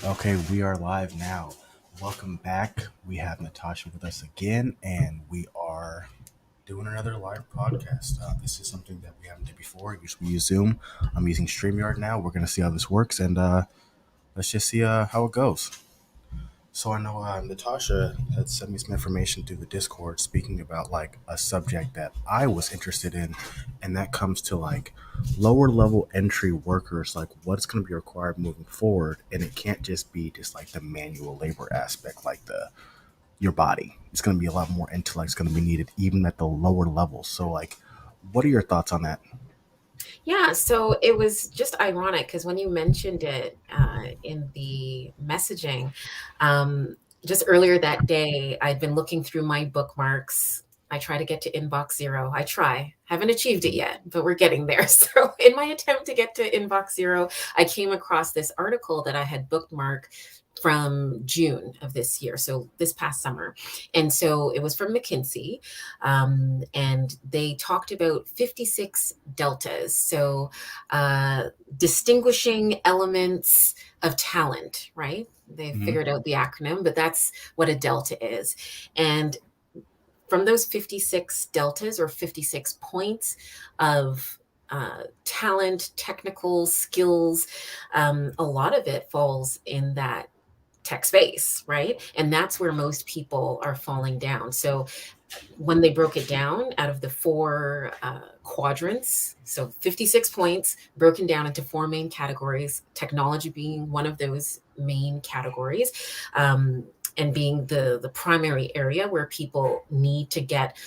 Okay, we are live now. Welcome back. We have Natasha with us again, and we are doing another live podcast. This is something that we haven't done before. Usually we use Zoom. I'm using StreamYard now. We're going to see how this works, and let's just see how it goes. So I know Natasha had sent me some information through the Discord speaking about like a subject that I was interested in, and that comes to like lower level entry workers, like what's going to be required moving forward, and it can't just be just like the manual labor aspect, like the your body. It's going to be a lot more intellect. It's going to be needed even at the lower levels. So like, what are your thoughts on that? Yeah, so it was just ironic because when you mentioned it in the messaging, just earlier that day, I'd been looking through my bookmarks. I try to get to inbox zero. I try. Haven't achieved it yet, but we're getting there. So, in my attempt to get to inbox zero, I came across this article that I had bookmarked from June of this year, so this past summer. And so it was from McKinsey, and they talked about 56 deltas. So, distinguishing elements of talent, right? They Mm-hmm. figured out the acronym, but that's what a delta is. And from those 56 deltas or 56 points of talent, technical skills, a lot of it falls in that tech space, right? And that's where most people are falling down. So when they broke it down out of the four quadrants, so 56 points broken down into four main categories, technology being one of those main categories, and being the primary area where people need to get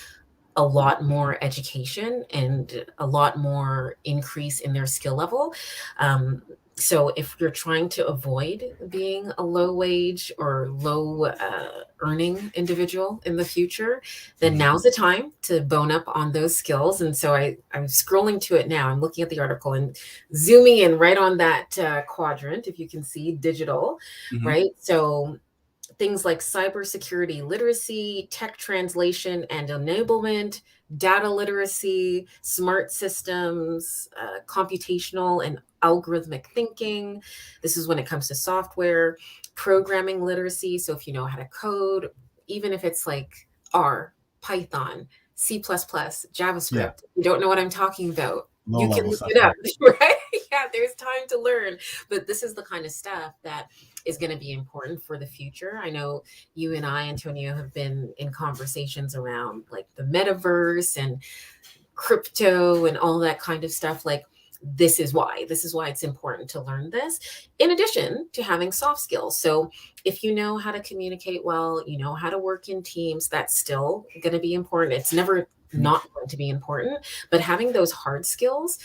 a lot more education and a lot more increase in their skill level. Um, so if you're trying to avoid being a low wage or low earning individual in the future, then Mm-hmm. now's the time to bone up on those skills. And so I'm scrolling to it now. I'm looking at the article and zooming in right on that quadrant, if you can see digital, Mm-hmm. right? So things like cybersecurity literacy, tech translation and enablement, data literacy, smart systems, computational and algorithmic thinking. This is when it comes to software, programming literacy. So if you know how to code, even if it's like R, Python, Yeah, JavaScript, you don't know what I'm talking about, low you can level look stuff. it Yeah. up, right? Yeah, there's time to learn. But this is the kind of stuff that is going to be important for the future. I know you and I, Antonio, have been in conversations around like the metaverse and crypto and all that kind of stuff. Like, this is why it's important to learn this in addition to having soft skills. So if you know how to communicate well, you know how to work in teams, that's still going to be important. It's never not going to be important, but having those hard skills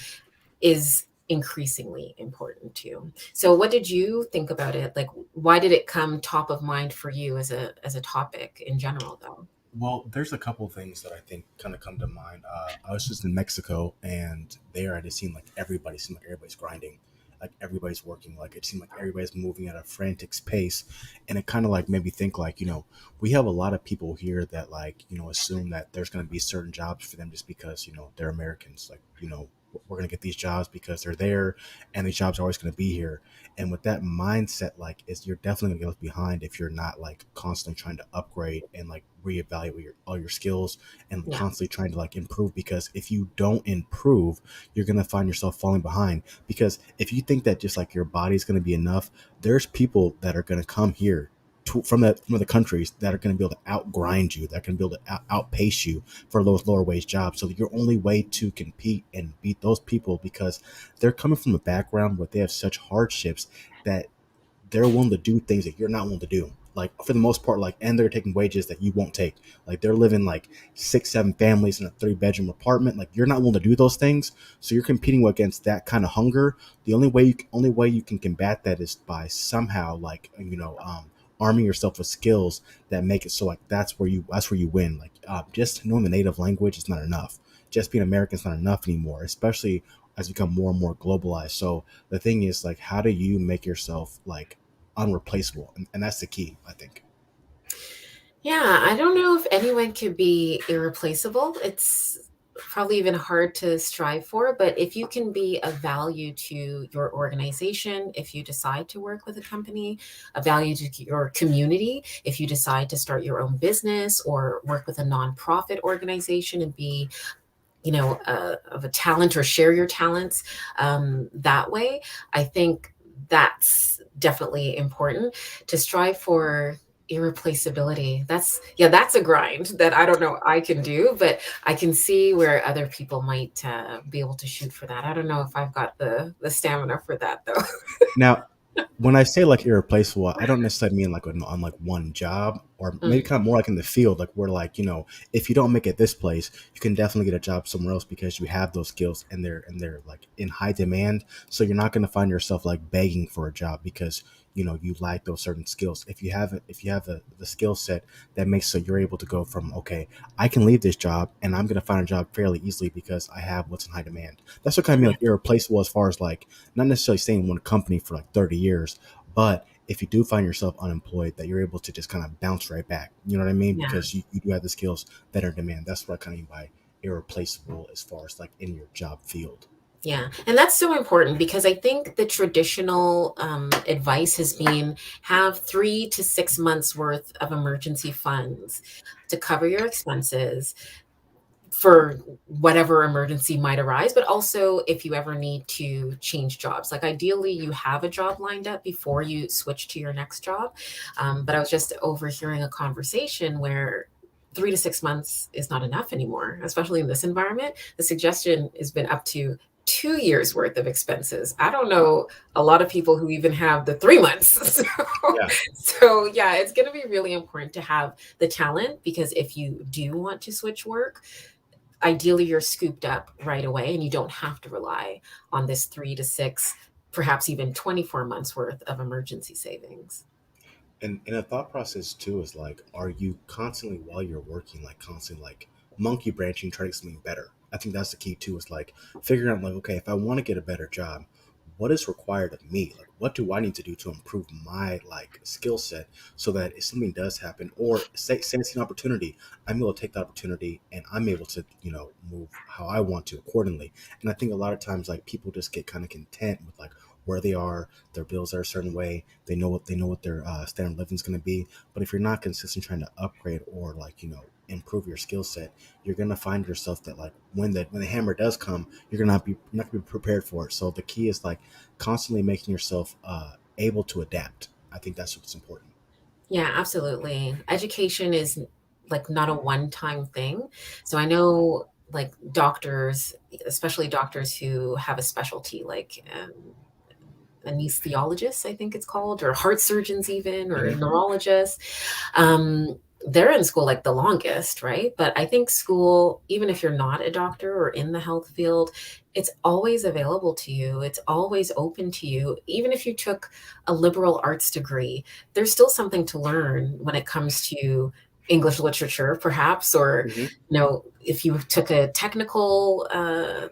is increasingly important too. So what did you think about it? Like, why did it come top of mind for you as a topic in general though? Well, there's a couple of things that I think kind of come to mind. I was just in Mexico, and there I just seemed like everybody's grinding, like everybody's working, like it seemed like everybody's moving at a frantic pace, and it kind of like made me think like we have a lot of people here that like assume that there's going to be certain jobs for them just because they're Americans, like we're going to get these jobs because they're there, and these jobs are always going to be here. And with that mindset, like, is you're definitely gonna get left behind if you're not like constantly trying to upgrade and like reevaluate all your skills and Yeah. constantly trying to like improve. Because if you don't improve, you're gonna find yourself falling behind. Because if you think that just like your body's gonna be enough, there's people that are gonna come here from other countries that are going to be able to outgrind you, that are going to be able to outpace you for those lower wage jobs. So your only way to compete and beat those people, because they're coming from a background where they have such hardships that they're willing to do things that you're not willing to do. Like for the most part, like, and they're taking wages that you won't take. Like they're living like six, seven families in a 3 bedroom apartment. Like you're not willing to do those things. So you're competing against that kind of hunger. The only way you can combat that is by somehow like, arming yourself with skills that make it so like that's where you win. Like just knowing the native language is not enough. Just being American is not enough anymore, especially as we become more and more globalized. So the thing is like, how do you make yourself like unreplaceable? And that's the key, I think. Yeah, I don't know if anyone could be irreplaceable. It's probably even hard to strive for. But if you can be of value to your organization, if you decide to work with a company, a value to your community, if you decide to start your own business or work with a nonprofit organization and be, of a talent or share your talents that way, I think that's definitely important to strive for irreplaceability. That's a grind that I don't know I can do, but I can see where other people might be able to shoot for that. I don't know if I've got the stamina for that though. Now, when I say like irreplaceable, I don't necessarily mean like on like one job, or maybe Mm, kind of more like in the field, like where like if you don't make it this place, you can definitely get a job somewhere else because you have those skills and they're like in high demand. So you're not going to find yourself like begging for a job because you lack those certain skills. If you have the skill set that makes so you're able to go from, okay, I can leave this job and I'm going to find a job fairly easily because I have what's in high demand. That's what kind of mean yeah, like irreplaceable, as far as like not necessarily staying in one company for like 30 years, but if you do find yourself unemployed, that you're able to just kind of bounce right back. You know what I mean? yeah. Because you do have the skills that are in demand. That's what I kind of mean by irreplaceable as far as like in your job field. Yeah, and that's so important because I think the traditional advice has been have 3 to 6 months worth of emergency funds to cover your expenses for whatever emergency might arise, but also if you ever need to change jobs. Like ideally, you have a job lined up before you switch to your next job. But I was just overhearing a conversation where 3 to 6 months is not enough anymore, especially in this environment. The suggestion has been up to 2 years worth of expenses. I don't know a lot of people who even have the 3 months. Yeah. So yeah, it's going to be really important to have the talent because if you do want to switch work, ideally you're scooped up right away and you don't have to rely on this 3 to 6, perhaps even 24 months worth of emergency savings. And a thought process too is like, are you constantly while you're working, like constantly like monkey branching, trying to get something better? I think that's the key too, is like figuring out like, okay, if I want to get a better job, what is required of me? Like what do I need to do to improve my like skill set so that if something does happen, or say it's an opportunity, I'm able to take the opportunity and I'm able to, move how I want to accordingly. And I think a lot of times like people just get kind of content with like where they are, their bills are a certain way, they know what their standard of living is going to be. But if you're not consistent trying to upgrade or like improve your skill set, you're going to find yourself that like when the hammer does come, you're not going to be prepared for it. So the key is like constantly making yourself able to adapt. I think that's what's important. Yeah, absolutely. Education is like not a one-time thing. So I know like doctors, especially doctors who have a specialty like anesthesiologists, I think it's called, or heart surgeons even, or Hmm. neurologists. Um, they're in school like the longest, right? But I think school, even if you're not a doctor or in the health field, it's always available to you. It's always open to you. Even if you took a liberal arts degree, there's still something to learn when it comes to English literature, perhaps, or Hmm. if you took a technical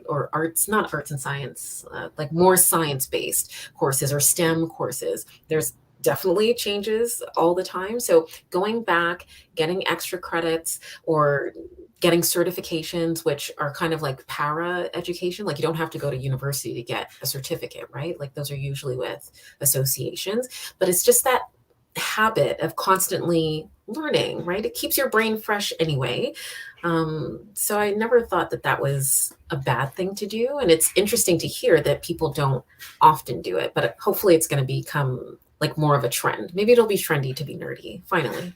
or arts, not arts and science, like more science based courses or STEM courses, there's definitely changes all the time. So going back, getting extra credits or getting certifications, which are kind of like para education, like you don't have to go to university to get a certificate, right? Like those are usually with associations, but it's just that habit of constantly learning, right? It keeps your brain fresh anyway. So I never thought that that was a bad thing to do. And it's interesting to hear that people don't often do it, but hopefully it's going to become like more of a trend. Maybe it'll be trendy to be nerdy finally.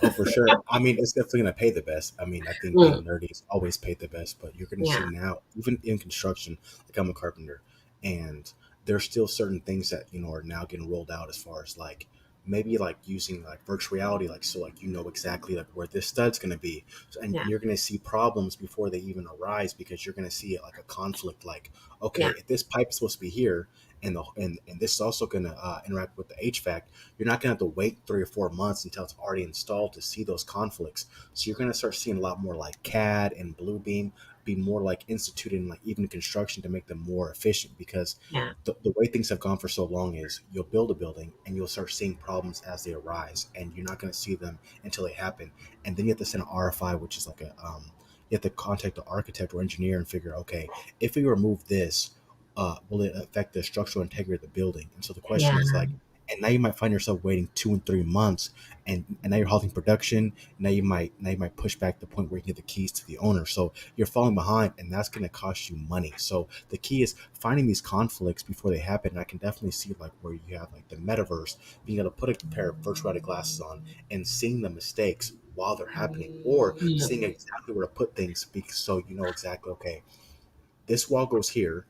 Oh, for sure. I mean, it's definitely going to pay the best. I mean, I think Mm, being nerdy is always paid the best, but you're going to see yeah, now, even in construction, like I'm a carpenter, and there's still certain things that, are now getting rolled out as far as like maybe like using like virtual reality, like so like exactly like where this stud's going to be. So, and yeah, you're going to see problems before they even arise because you're going to see it like a conflict, like, okay, yeah, if this pipe is supposed to be here, and this is also going to interact with the HVAC, you're not going to have to wait 3 or 4 months until it's already installed to see those conflicts. So you're going to start seeing a lot more like CAD and Bluebeam be more like instituted in like even construction to make them more efficient, because yeah, the way things have gone for so long is you'll build a building and you'll start seeing problems as they arise and you're not going to see them until they happen. And then you have to send an RFI, which is like you have to contact the architect or engineer and figure, okay, if we remove this, will it affect the structural integrity of the building? And so the question Yeah. is like, and now you might find yourself waiting 2 and 3 months, and now you're halting production. Now you might push back the point where you get the keys to the owner. So you're falling behind, and that's going to cost you money. So the key is finding these conflicts before they happen. And I can definitely see like where you have like the metaverse, being able to put a pair of virtual reality glasses on and seeing the mistakes while they're happening, or Yeah. seeing exactly where to put things, because so you know exactly, okay, this wall goes here,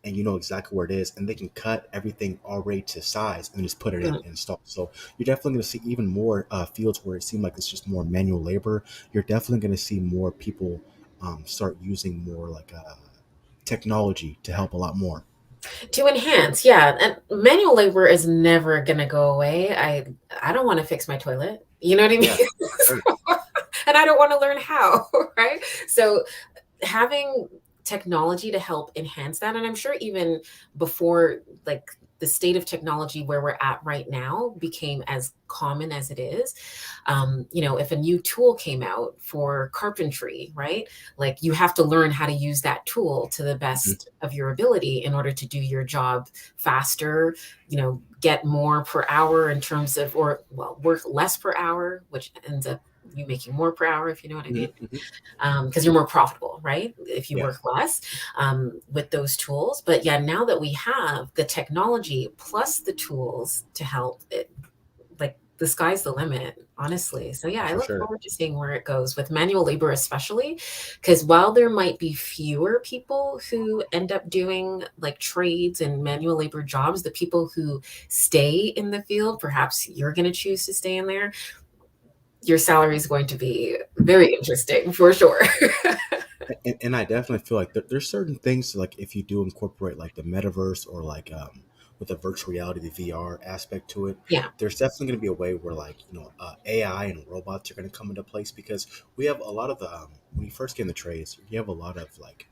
and you know exactly where it is, and they can cut everything already to size and just put it in Mm. and install. So you're definitely going to see even more fields where it seems like it's just more manual labor. You're definitely going to see more people start using more like technology to help a lot more. To enhance, yeah, and manual labor is never gonna go away. I don't wanna fix my toilet, you know what I Yeah, mean? sure. And I don't wanna learn how, right? So having technology to help enhance that, and I'm sure even before, like, the state of technology where we're at right now became as common as it is, if a new tool came out for carpentry, right? Like, you have to learn how to use that tool to the Mhm. best of your ability in order to do your job faster, get more per hour in terms of, or well, work less per hour, which ends up you making more per hour, if you know what I Mhm. mean, Mhm. because you're more profitable, right? If you Yeah, work less with those tools. But yeah, now that we have the technology plus the tools to help, like the sky's the limit, honestly. So yeah, I for look sure. forward to seeing where it goes with manual labor, especially because while there might be fewer people who end up doing like trades and manual labor jobs, the people who stay in the field, perhaps you're going to choose to stay in there, your salary is going to be very interesting for sure. And I definitely feel like there's certain things like if you do incorporate like the metaverse or like with the virtual reality, the VR aspect to it, Yeah, there's definitely going to be a way where like AI and robots are going to come into place, because we have a lot of the when you first get in the trades, you have a lot of like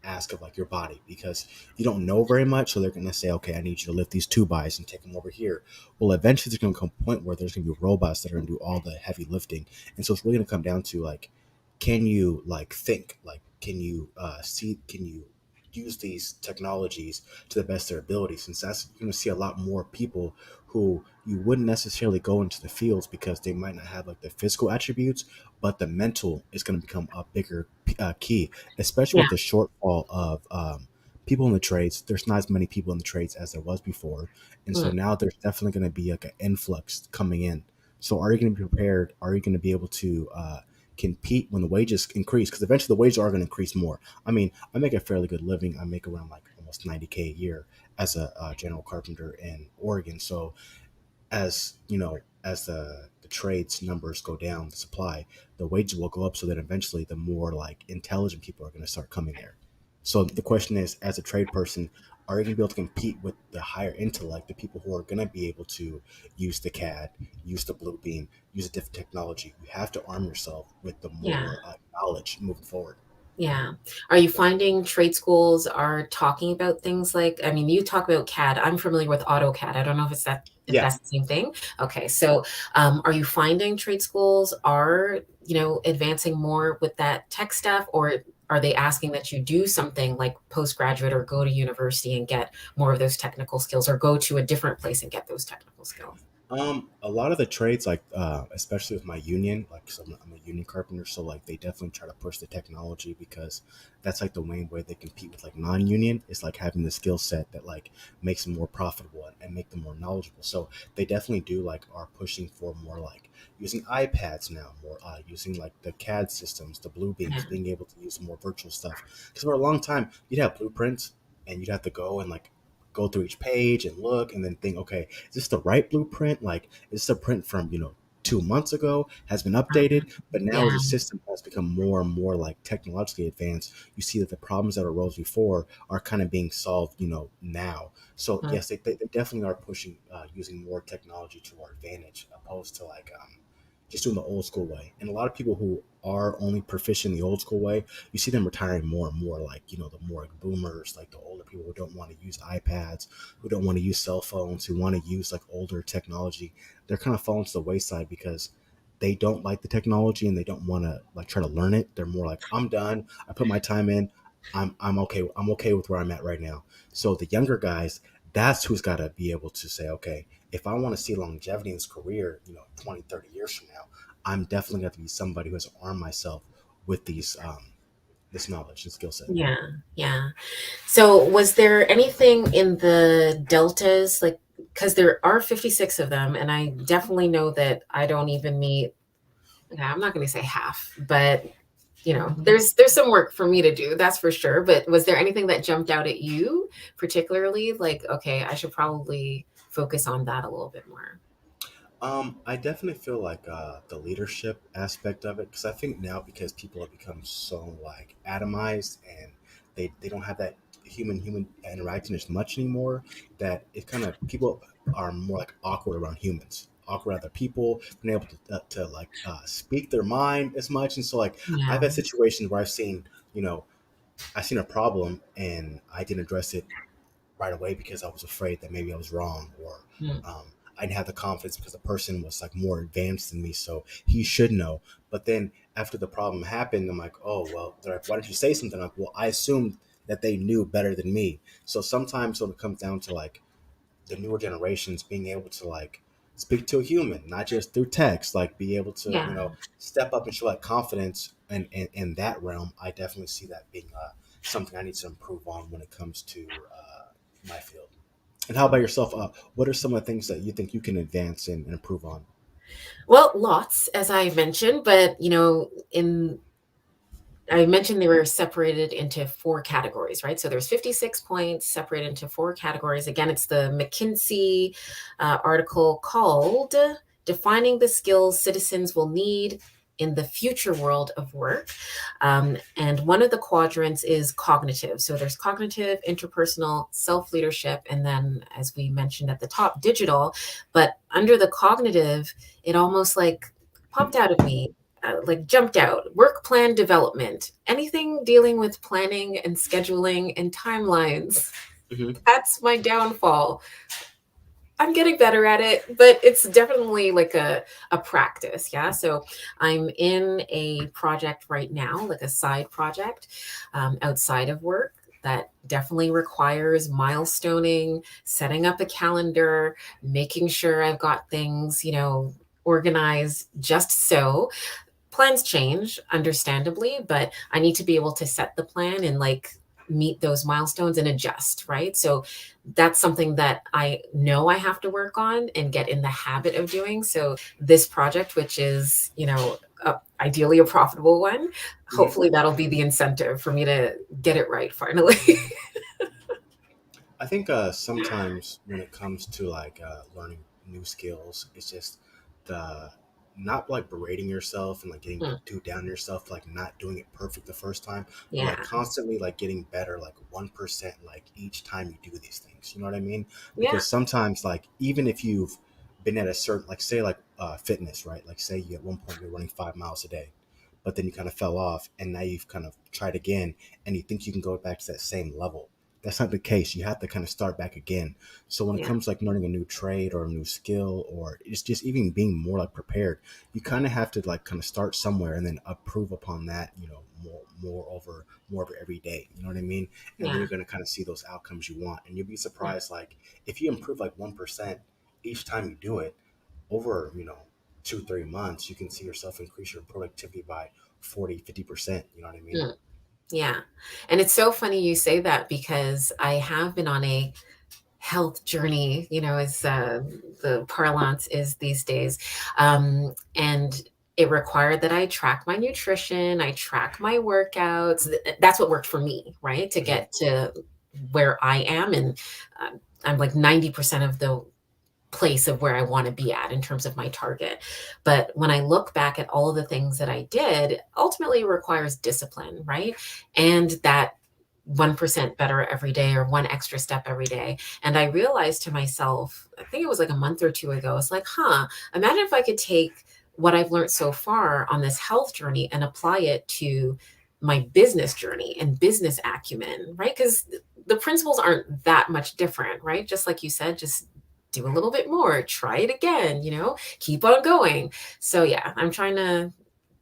ask of like your body, because you don't know very much, so they're going to say, okay, I need you to lift these 2 bys and take them over here. Well, eventually there's going to come a point where there's going to be robots that are going to do all the heavy lifting, and so it's really going to come down to like, can you like think, like can you see, can you use these technologies to the best of their ability, since that's you're going to see a lot more people who you wouldn't necessarily go into the fields because they might not have like the physical attributes, but the mental is going to become a bigger key, especially yeah, with the shortfall of people in the trades. There's not as many people in the trades as there was before, and so mm, now there's definitely going to be like an influx coming in. So are you going to be prepared? Are you going to be able to compete when the wages increase? Because eventually the wages are going to increase more. I mean, I make a fairly good living. I make around like almost 90K a year as a general carpenter in Oregon. So as you know, as the trades numbers go down, the supply, the wages will go up, so that eventually the more like intelligent people are going to start coming there. So the question is, as a trade person, are you going to be able to compete with the higher intellect, the people who are going to be able to use the CAD, use the blue beam, use a different technology? You have to arm yourself with the yeah. more knowledge moving forward. Yeah. Are you finding trade schools are talking about things like, I mean, you talk about CAD. I'm familiar with AutoCAD. I don't know if Yeah. that's the same thing. Okay. So, are you finding trade schools are, advancing more with that tech stuff, or are they asking that you do something like postgraduate or go to university and get more of those technical skills, or go to a different place and get those technical skills? A lot of the trades, like especially with my union, like so I'm a union carpenter, so like they definitely try to push the technology, because that's like the main way they compete with like non-union, is like having the skill set that like makes them more profitable and make them more knowledgeable. So they definitely do like are pushing for more like using iPads now, more using like the CAD systems, the blue beams, Yeah. being able to use more virtual stuff. Because for a long time you'd have blueprints and you'd have to go and like go through each page and look and then think, okay, is this the right blueprint? Like, is this a print from 2 months ago, has been Mhm. updated? But now as Yeah. the system has become more and more like technologically advanced, you see that the problems that arose before are kind of being solved, now. So Mm. yes, they definitely are pushing using more technology to our advantage, opposed to like just doing the old school way. And a lot of people who are only proficient in the old school way, you see them retiring more and more, like the more like boomers, like the older people who don't want to use iPads, who don't want to use cell phones, who want to use like older technology. They're kind of falling to the wayside, because they don't like the technology and they don't want to like try to learn it. They're more like, I'm done. I put my time in. I'm okay. I'm okay with where I'm at right now. So the younger guys, that's who's got to be able to say, okay, if I want to see longevity in this career, 20, 30 years from now, I'm definitely going to be somebody who has armed myself with these this knowledge and skill set. Yeah, yeah. So was there anything in the deltas, like, because there are 56 of them, and I definitely know that I don't even meet, yeah, I'm not going to say half, but there's some work for me to do, that's for sure. But was there anything that jumped out at you particularly, like, okay, I should probably focus on that a little bit more? I definitely feel like the leadership aspect of it, because I think now because people have become so like atomized and they don't have that human interaction as much anymore, that it kind of people are more like awkward around humans, awkward other people, being able to like speak their mind as much, and so like I've Yeah. had situations where you know I've seen a problem and I didn't address it right away because I was afraid that maybe I was wrong, or Mm. I didn't have the confidence because the person was like more advanced than me, so he should know. But then after the problem happened, I'm like, oh well. They're like, why didn't you say something? I'm like, well, I assumed that they knew better than me. So sometimes when it comes down to like the newer generations being able to like speak to a human, not just through text, like be able to Yeah. step up and show like confidence in that realm. I definitely see that being something I need to improve on when it comes to my field. And how about yourself? What are some of the things that you think you can advance and improve on? Well, lots, as I mentioned, but in I mentioned they were separated into four categories, right? So there's 56 points separated into four categories. Again, it's the McKinsey article called Defining the Skills Citizens Will Need in the Future World of Work. And one of the quadrants is cognitive. So there's cognitive, interpersonal, self leadership, and then, as we mentioned at the top, digital. But under the cognitive, it almost like popped out of me, like jumped out. Work plan development, anything dealing with planning and scheduling and timelines. Hmm. That's my downfall. I'm getting better at it, but it's definitely like a practice. Yeah. So I'm in a project right now, like a side project outside of work, that definitely requires milestoning, setting up a calendar, making sure I've got things, organized just so. Plans change, understandably, but I need to be able to set the plan and like meet those milestones and adjust, right? So that's something that I know I have to work on and get in the habit of doing. So this project, which is, ideally a profitable one, Hmm. hopefully that'll be the incentive for me to get it right finally. I think sometimes when it comes to like learning new skills, it's just the not like berating yourself and like getting Mm, too down on yourself, like not doing it perfect the first time, but like yeah. constantly like getting better, like 1%, like each time you do these things. You know what I mean? Yeah. Because sometimes, like even if you've been at a certain, like say like fitness, right? Like say you at one point you're running 5 miles a day, but then you kind of fell off, and now you've kind of tried again, and you think you can go back to that same level. That's not the case. You have to kind of start back again. So when it Yeah. comes to like learning a new trade or a new skill, or it's just even being more like prepared, you kind of have to like kind of start somewhere and then improve upon that, more over every day. You know what I mean? And then Yeah. you're going to kind of see those outcomes you want. And you'll be surprised, like if you improve like 1% each time you do it over, 2, 3 months, you can see yourself increase your productivity by 40, 50%. You know what I mean? Mm, yeah. And it's so funny you say that, because I have been on a health journey, as the parlance is these days. And it required that I track my nutrition, I track my workouts. That's what worked for me, right? To Hmm. get to where I am. And I'm like 90% of the place of where I want to be at in terms of my target. But when I look back at all of the things that I did, ultimately it requires discipline, right? And that 1% better every day, or one extra step every day. And I realized to myself, I think it was like a month or two ago, it's like, imagine if I could take what I've learned so far on this health journey and apply it to my business journey and business acumen, right? Because the principles aren't that much different, right? Just like you said, just do a little bit more, try it again, keep on going. So yeah, I'm trying to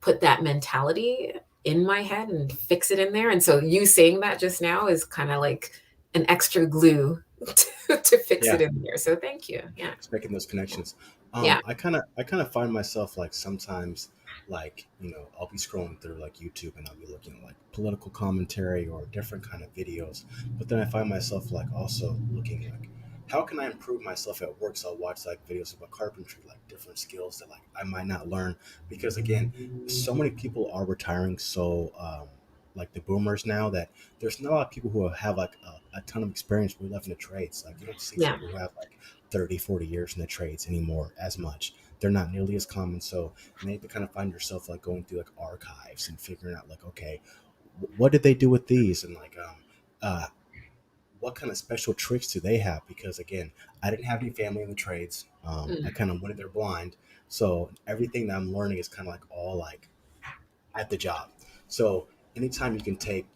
put that mentality in my head and fix it in there. And so you saying that just now is kind of like an extra glue to fix Yeah, it in there. So thank you. Yeah. just making those connections. Yeah. I kind of find myself like sometimes, like, I'll be scrolling through like YouTube and I'll be looking at like political commentary or different kind of videos, but then I find myself like also looking like, how can I improve myself at work? So I'll watch like videos about carpentry, like different skills that like I might not learn, because again, so many people are retiring. So like the boomers now, that there's not a lot of people who have like a ton of experience who left in the trades. Like you don't see Yeah. people who have like 30, 40 years in the trades anymore as much. They're not nearly as common. So you need to kind of find yourself like going through like archives and figuring out like, okay, what did they do with these? And like, uh, what kind of special tricks do they have? Because again, I didn't have any family in the trades. I Mm. kind of went in there blind. So everything that I'm learning is kind of like all like at the job. So anytime you can take,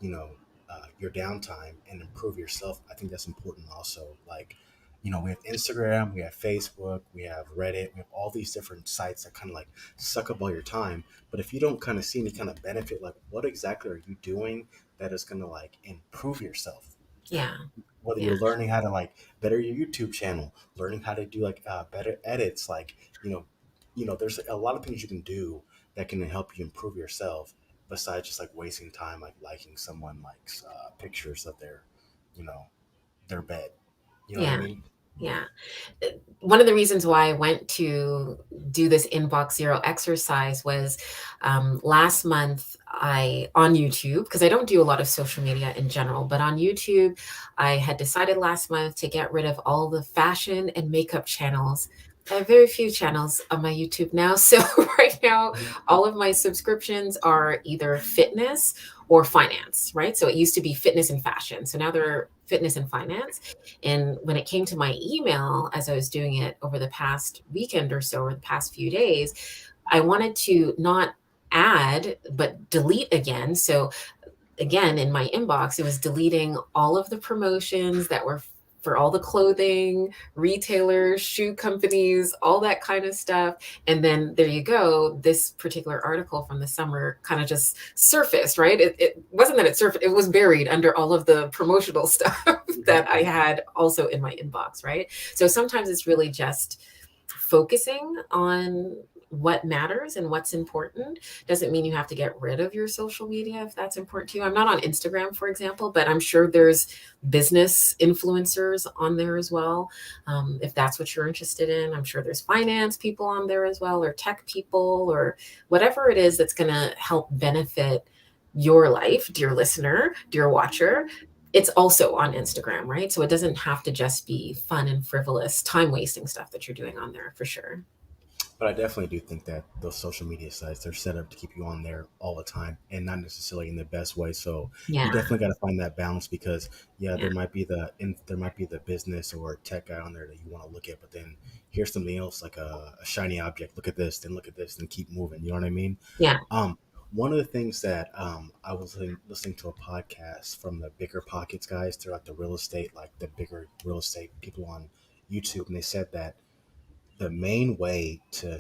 your downtime and improve yourself, I think that's important also. Like, we have Instagram, we have Facebook, we have Reddit, we have all these different sites that kind of like suck up all your time. But if you don't kind of see any kind of benefit, like what exactly are you doing that is going to like improve yourself? Yeah. Whether Yeah. you're learning how to like better your YouTube channel, learning how to do like better edits, like there's a lot of things you can do that can help you improve yourself, besides just like wasting time like liking someone likes pictures of you know, their bed. You know what I Yeah. mean? Yeah. One of the reasons why I went to do this inbox zero exercise was last month I on YouTube, because I don't do a lot of social media in general, but on YouTube, I had decided last month to get rid of all the fashion and makeup channels. I have very few channels on my YouTube now. So right now, all of my subscriptions are either fitness or finance, right? So it used to be fitness and fashion. So now they're fitness and finance. And when it came to my email, as I was doing it over the past weekend or so, or the past few days, I wanted to not add, but delete again. So again, in my inbox, it was deleting all of the promotions that were for all the clothing, retailers, shoe companies, all that kind of stuff. And then there you go. This particular article from the summer kind of just surfaced, right? It wasn't that it surfaced, it was buried under all of the promotional stuff that I had also in my inbox, right? So sometimes it's really just focusing on what matters and what's important. Doesn't mean you have to get rid of your social media if that's important to you. I'm not on Instagram, for example, but I'm sure there's business influencers on there as well. If that's what you're interested in, I'm sure there's finance people on there as well, or tech people, or whatever it is that's going to help benefit your life, dear listener, dear watcher. It's also on Instagram, right? So it doesn't have to just be fun and frivolous, time wasting stuff that you're doing on there for sure. But I definitely do think that those social media sites, they're set up to keep you on there all the time and not necessarily in the best way. So you Yeah. definitely got to find that balance, because yeah, Yeah. there might be the business or tech guy on there that you want to look at, but then here's something else like a shiny object. Look at this, then look at this, then keep moving. You know what I mean? Yeah. Um, One of the things that I was listening to a podcast from the Bigger Pockets guys. They're like the real estate, like the bigger real estate people on YouTube, and they said that the main way to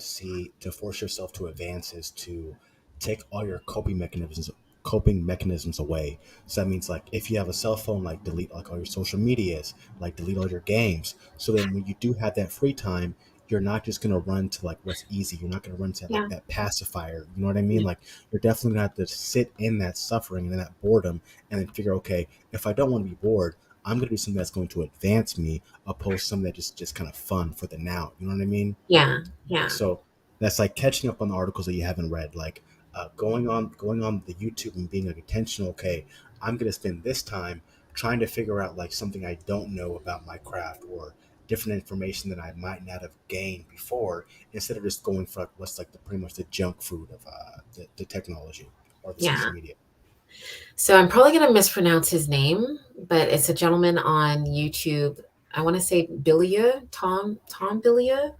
force yourself to advance is to take all your coping mechanisms away. So that means like if you have a cell phone, like delete like all your social medias, like delete all your games. So then when you do have that free time, you're not just gonna run to like what's easy. You're not gonna run to like Yeah. that pacifier. You know what I mean? Yeah. Like you're definitely gonna have to sit in that suffering and in that boredom and then figure, okay, if I don't want to be bored, I'm gonna do something that's going to advance me, opposed to something that just kind of fun for the now. You know what I mean? Yeah. Yeah. So that's like catching up on the articles that you haven't read, like going on the YouTube and being like intentional. Okay, I'm gonna spend this time trying to figure out like something I don't know about my craft, or different information that I might not have gained before, instead of just going for like what's like the pretty much the junk food of the technology or the Yeah. social media. So I'm probably going to mispronounce his name, but it's a gentleman on YouTube. I want to say Bilia, Tom Bilia,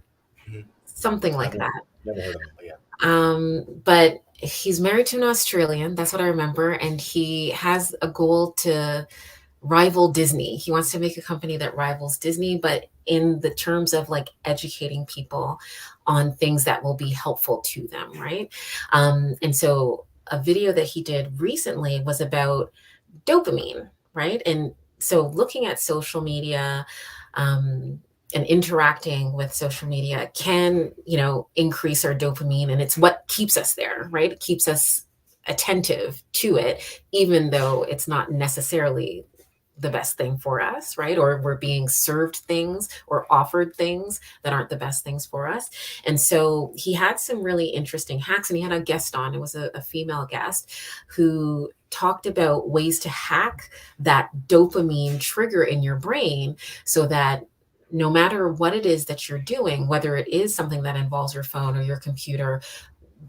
Mhm. something I've like that. never heard of them, but yeah. But he's married to an Australian. That's what I remember. And he has a goal to rival Disney. He wants to make a company that rivals Disney, but in the terms of like educating people on things that will be helpful to them, right? And so a video that he did recently was about dopamine, right? And so looking at social media, um, and interacting with social media can, increase our dopamine, and it's what keeps us there, right? It keeps us attentive to it, even though it's not necessarily the best thing for us, right? Or we're being served things or offered things that aren't the best things for us. And so he had some really interesting hacks, and he had a guest on. It was a female guest who talked about ways to hack that dopamine trigger in your brain so that no matter what it is that you're doing, whether it is something that involves your phone or your computer,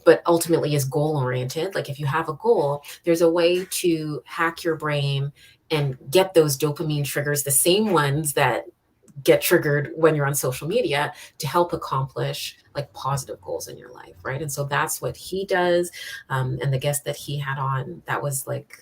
but ultimately is goal oriented. Like if you have a goal, there's a way to hack your brain and get those dopamine triggers, the same ones that get triggered when you're on social media, to help accomplish like positive goals in your life, right? And so that's what he does. And the guest that he had on, that was like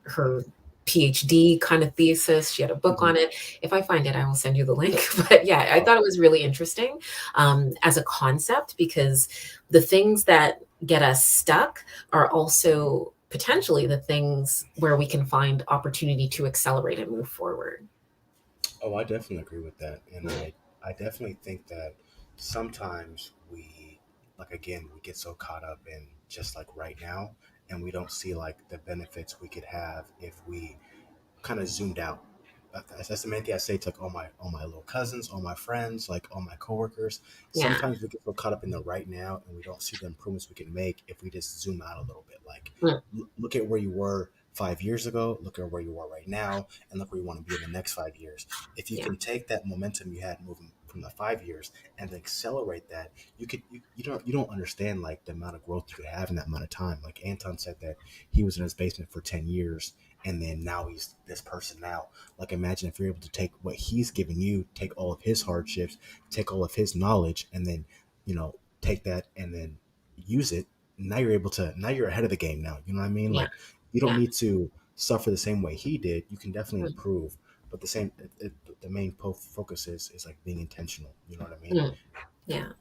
her PhD kind of thesis. She had a book Mhm. on it. If I find it, I will send you the link. But yeah, I thought it was really interesting as a concept, because the things that get us stuck are also potentially the things where we can find opportunity to accelerate and move forward. Oh, I definitely agree with that, and I definitely think that sometimes we, like, again, we get so caught up in just like right now, and we don't see like the benefits we could have if we kind of zoomed out. That's the main thing I say to like all my little cousins, all my friends, like all my coworkers. Yeah. Sometimes we get so caught up in the right now, and we don't see the improvements we can make if we just zoom out a little bit. Like, Mm, look at where you were 5 years ago, look at where you are right now, and look where you want to be in the next 5 years. If you yeah. can take that momentum you had moving from the 5 years and accelerate that, you don't understand like the amount of growth you could have in that amount of time. Like Anton said that he was in his basement for 10 years, and then now he's this person now. Like imagine if you're able to take what he's giving you, take all of his hardships, take all of his knowledge, and then take that and then use it. Now you're ahead of the game now. You know what I mean? Yeah. Like you don't Yeah. need to suffer the same way he did. You can definitely Mm, improve, but the main focus is like being intentional. You know what I mean? mm, yeah.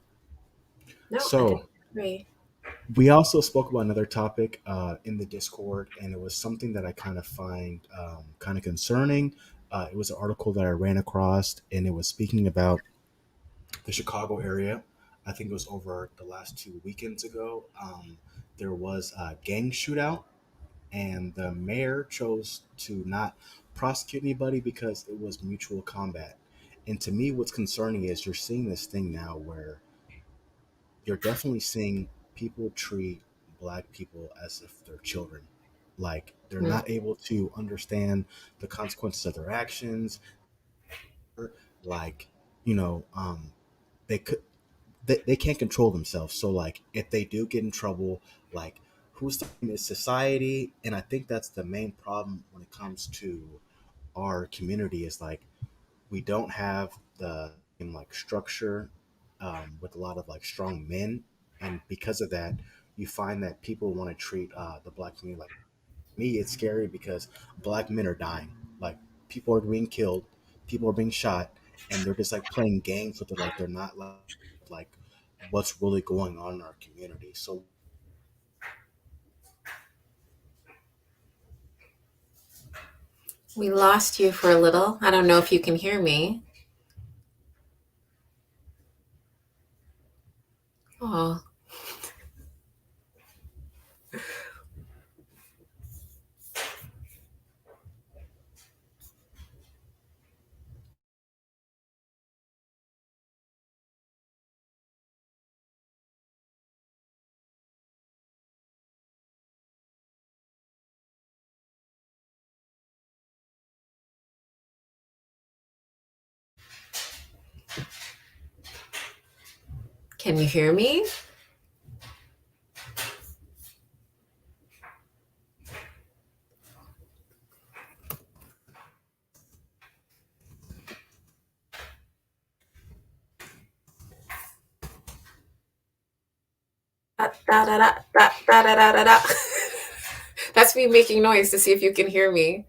No, I So definitely agree. we also spoke about another topic in the Discord, and it was something that I kind of find kind of concerning. It was an article that I ran across, and it was speaking about the Chicago area. I think it was over the last 2 weekends ago. There was a gang shootout, and the mayor chose to not prosecute anybody because it was mutual combat. And to me, what's concerning is you're seeing this thing now where you're definitely seeing people treat black people as if they're children. Like they're Mm, not able to understand the consequences of their actions. Like, you know, they could they can't control themselves. So like if they do get in trouble, like who's to blame is society. And I think that's the main problem when it comes to our community is like we don't have the like structure with a lot of like strong men, and because of that, you find that people want to treat the black community like me. It's scary because black men are dying. Like people are being killed, people are being shot, and they're just like playing games with it. Like they're not like what's really going on in our community. So we lost you for a little. I don't know if you can hear me. Oh, can you hear me? Da, da, da, da, da, da, da, da, da. That's me making noise to see if you can hear me.